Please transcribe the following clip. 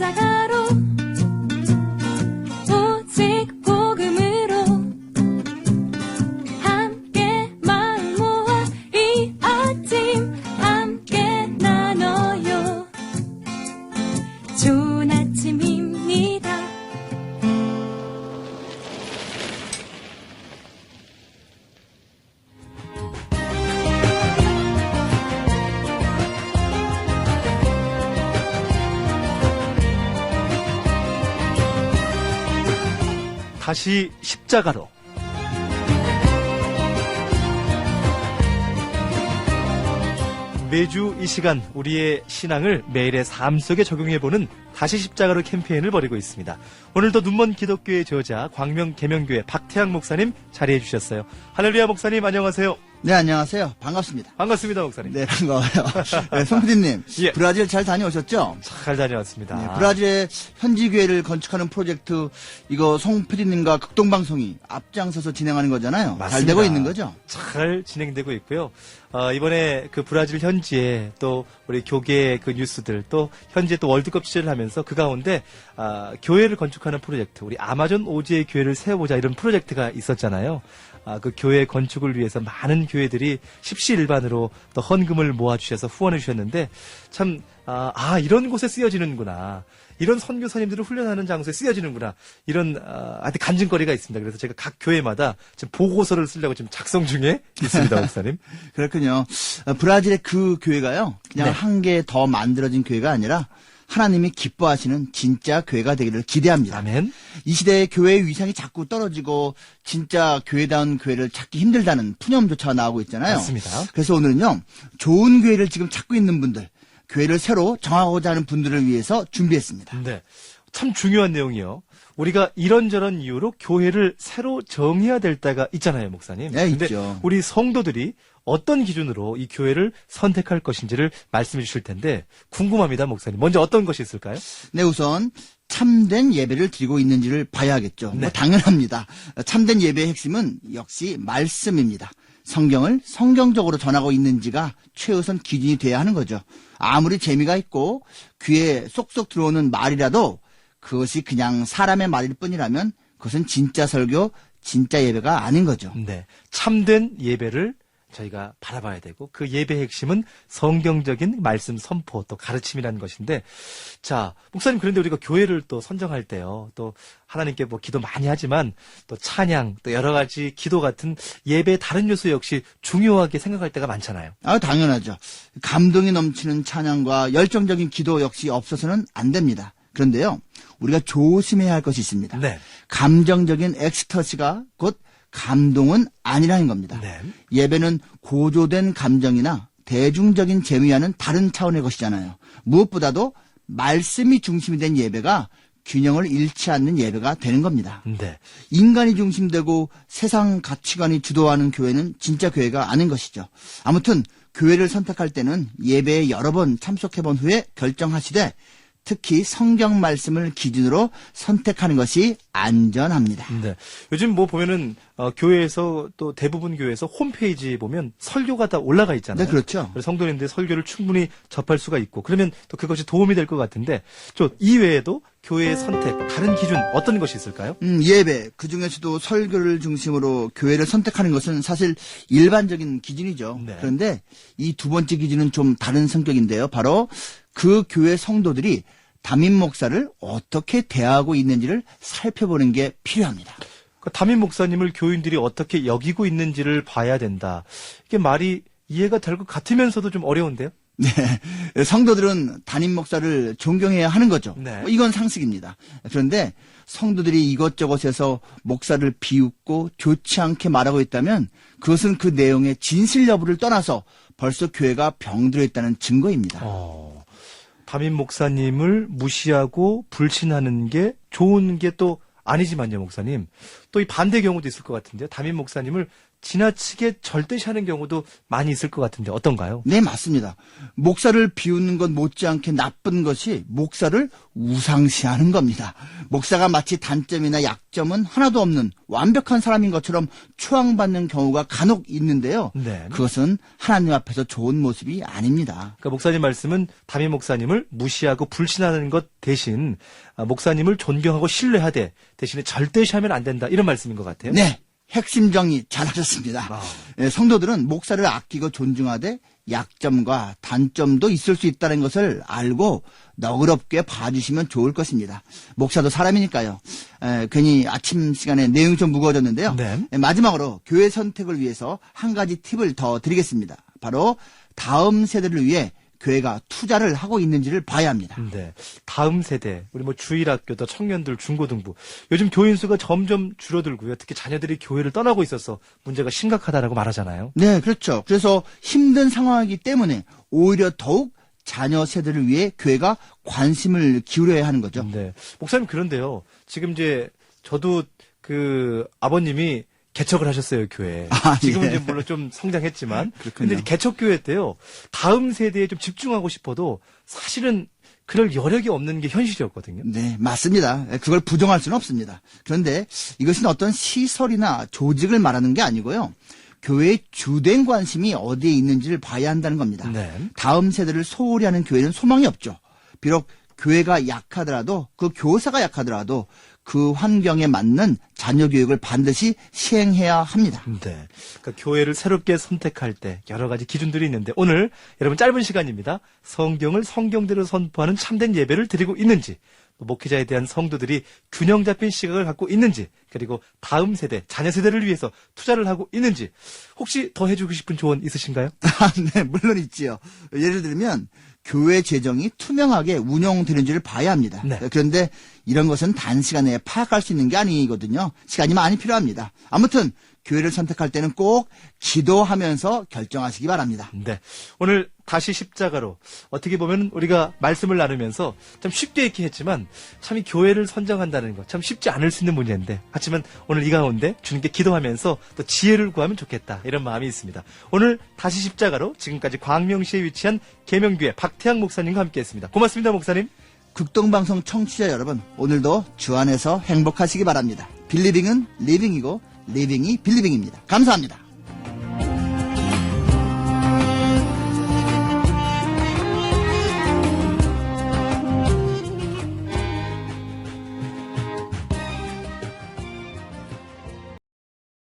십자가로 오직 복음으로 함께 마음 모아 이 아침 함께 나눠요. 좋은 아침입니다. 다시 십자가로. 매주 이 시간 우리의 신앙을 매일의 삶 속에 적용해보는 다시 십자가로 캠페인을 벌이고 있습니다. 오늘도 눈먼 기독교의 저자 광명 계명교회 박태양 목사님 자리해 주셨어요. 할렐루야 목사님 안녕하세요. 네, 안녕하세요. 반갑습니다. 반갑습니다 목사님. 네, 반가워요. 네, 송 PD님, 예. 브라질 잘 다녀오셨죠? 잘 다녀왔습니다. 네, 브라질의 현지교회를 건축하는 프로젝트, 이거 송 PD님과 극동방송이 앞장서서 진행하는 거잖아요. 맞습니다. 잘 되고 있는 거죠? 잘 진행되고 있고요. 이번에 그 브라질 현지에 또 우리 교계의 그 뉴스들 또 현지에 또 월드컵 취재를 하면서 그 가운데 교회를 건축하는 프로젝트, 우리 아마존 오지의 교회를 세워보자 이런 프로젝트가 있었잖아요. 그 교회 건축을 위해서 많은 교회들이 십시일반으로 또 헌금을 모아주셔서 후원해 주셨는데 참 이런 곳에 쓰여지는구나. 이런 선교사님들을 훈련하는 장소에 쓰여지는구나. 이런 아주 간증거리가 있습니다. 그래서 제가 각 교회마다 지금 보고서를 쓰려고 지금 작성 중에 있습니다, 목사님. 그렇군요. 브라질의 그 교회가요, 그냥 네. 한 개 더 만들어진 교회가 아니라 하나님이 기뻐하시는 진짜 교회가 되기를 기대합니다. 아멘. 이 시대에 교회의 위상이 자꾸 떨어지고 진짜 교회다운 교회를 찾기 힘들다는 푸념조차가 나오고 있잖아요. 맞습니다. 그래서 오늘은요, 좋은 교회를 지금 찾고 있는 분들, 교회를 새로 정하고자 하는 분들을 위해서 준비했습니다. 네. 참 중요한 내용이요. 우리가 이런저런 이유로 교회를 새로 정해야 될 때가 있잖아요, 목사님. 네, 근데 있죠. 우리 성도들이 어떤 기준으로 이 교회를 선택할 것인지를 말씀해 주실 텐데 궁금합니다, 목사님. 먼저 어떤 것이 있을까요? 네, 우선 참된 예배를 드리고 있는지를 봐야겠죠. 네. 뭐 당연합니다. 참된 예배의 핵심은 역시 말씀입니다. 성경을 성경적으로 전하고 있는지가 최우선 기준이 돼야 하는 거죠. 아무리 재미가 있고 귀에 쏙쏙 들어오는 말이라도 그것이 그냥 사람의 말일 뿐이라면 그것은 진짜 설교, 진짜 예배가 아닌 거죠. 네. 참된 예배를 저희가 바라봐야 되고 그 예배의 핵심은 성경적인 말씀 선포 또 가르침이라는 것인데 자, 목사님 그런데 우리가 교회를 또 선정할 때요. 또 하나님께 뭐 기도 많이 하지만 또 찬양 또 여러 가지 기도 같은 예배의 다른 요소 역시 중요하게 생각할 때가 많잖아요. 당연하죠. 감동이 넘치는 찬양과 열정적인 기도 역시 없어서는 안 됩니다. 그런데요, 우리가 조심해야 할 것이 있습니다. 네. 감정적인 엑스터시가 곧 감동은 아니라는 겁니다. 네. 예배는 고조된 감정이나 대중적인 재미와는 다른 차원의 것이잖아요. 무엇보다도 말씀이 중심이 된 예배가 균형을 잃지 않는 예배가 되는 겁니다. 네. 인간이 중심되고 세상 가치관이 주도하는 교회는 진짜 교회가 아닌 것이죠. 아무튼 교회를 선택할 때는 예배에 여러 번 참석해본 후에 결정하시되 특히 성경 말씀을 기준으로 선택하는 것이 안전합니다. 네. 요즘 뭐 보면은 교회에서 또 대부분 교회에서 홈페이지 보면 설교가 다 올라가 있잖아요. 네, 그렇죠. 그래서 성도님들 설교를 충분히 접할 수가 있고 그러면 또 그것이 도움이 될 것 같은데 저 이외에도 교회의 선택 다른 기준 어떤 것이 있을까요? 예배, 그중에서도 설교를 중심으로 교회를 선택하는 것은 사실 일반적인 기준이죠. 네. 그런데 이 두 번째 기준은 좀 다른 성격인데요. 바로 그 교회 성도들이 담임 목사를 어떻게 대하고 있는지를 살펴보는 게 필요합니다. 그 담임 목사님을 교인들이 어떻게 여기고 있는지를 봐야 된다. 이게 말이 이해가 될 것 같으면서도 좀 어려운데요? 네, 성도들은 담임 목사를 존경해야 하는 거죠. 네. 이건 상식입니다. 그런데 성도들이 이것저것에서 목사를 비웃고 좋지 않게 말하고 있다면 그것은 그 내용의 진실 여부를 떠나서 벌써 교회가 병들어 있다는 증거입니다. 담임 목사님을 무시하고 불신하는 게 좋은 게 또 아니지만요, 목사님. 또 이 반대 경우도 있을 것 같은데요. 담임 목사님을 지나치게 절대시하는 경우도 많이 있을 것 같은데 어떤가요? 네, 맞습니다. 목사를 비웃는 것 못지않게 나쁜 것이 목사를 우상시하는 겁니다. 목사가 마치 단점이나 약점은 하나도 없는 완벽한 사람인 것처럼 추앙받는 경우가 간혹 있는데요. 네. 그것은 하나님 앞에서 좋은 모습이 아닙니다. 그러니까 목사님 말씀은 담임 목사님을 무시하고 불신하는 것 대신 목사님을 존경하고 신뢰하되 대신에 절대시하면 안 된다 이런 말씀인 것 같아요. 네, 핵심 정리 잘하셨습니다. 성도들은 목사를 아끼고 존중하되 약점과 단점도 있을 수 있다는 것을 알고 너그럽게 봐주시면 좋을 것입니다. 목사도 사람이니까요. 괜히 아침 시간에 내용이 좀 무거워졌는데요. 네. 마지막으로 교회 선택을 위해서 한 가지 팁을 더 드리겠습니다. 바로 다음 세대를 위해 교회가 투자를 하고 있는지를 봐야 합니다. 네. 다음 세대, 우리 뭐 주일학교도 청년들, 중고등부. 요즘 교인 수가 점점 줄어들고요. 특히 자녀들이 교회를 떠나고 있어서 문제가 심각하다라고 말하잖아요. 네, 그렇죠. 그래서 힘든 상황이기 때문에 오히려 더욱 자녀 세대를 위해 교회가 관심을 기울여야 하는 거죠. 네. 목사님 그런데요. 지금 이제 저도 그 아버님이 개척을 하셨어요, 교회. 지금은 예. 이제 물론 좀 성장했지만. 그렇군요. 근데 개척교회 때요. 다음 세대에 좀 집중하고 싶어도 사실은 그럴 여력이 없는 게 현실이었거든요. 네, 맞습니다. 그걸 부정할 수는 없습니다. 그런데 이것은 어떤 시설이나 조직을 말하는 게 아니고요. 교회의 주된 관심이 어디에 있는지를 봐야 한다는 겁니다. 네. 다음 세대를 소홀히 하는 교회는 소망이 없죠. 비록 교회가 약하더라도 그 교사가 약하더라도 그 환경에 맞는 자녀 교육을 반드시 시행해야 합니다. 네. 그러니까 교회를 새롭게 선택할 때 여러 가지 기준들이 있는데 오늘 여러분 짧은 시간입니다. 성경을 성경대로 선포하는 참된 예배를 드리고 있는지, 또 목회자에 대한 성도들이 균형 잡힌 시각을 갖고 있는지, 그리고 다음 세대, 자녀 세대를 위해서 투자를 하고 있는지 혹시 더 해주고 싶은 조언 있으신가요? 네, 물론 있지요. 예를 들면 교회 재정이 투명하게 운영되는지를 봐야 합니다. 네. 그런데 이런 것은 단시간에 파악할 수 있는 게 아니거든요. 시간이 많이 필요합니다. 아무튼 교회를 선택할 때는 꼭 기도하면서 결정하시기 바랍니다. 네. 오늘 다시 십자가로 어떻게 보면 우리가 말씀을 나누면서 참 쉽게 있긴 했지만 참 이 교회를 선정한다는 것 참 쉽지 않을 수 있는 문제인데 하지만 오늘 이 가운데 주님께 기도하면서 또 지혜를 구하면 좋겠다 이런 마음이 있습니다. 오늘 다시 십자가로 지금까지 광명시에 위치한 계명교회 박태양 목사님과 함께했습니다. 고맙습니다, 목사님. 극동방송 청취자 여러분, 오늘도 주 안에서 행복하시기 바랍니다. 빌리빙은 리빙이고 리빙이 빌리빙입니다. 감사합니다.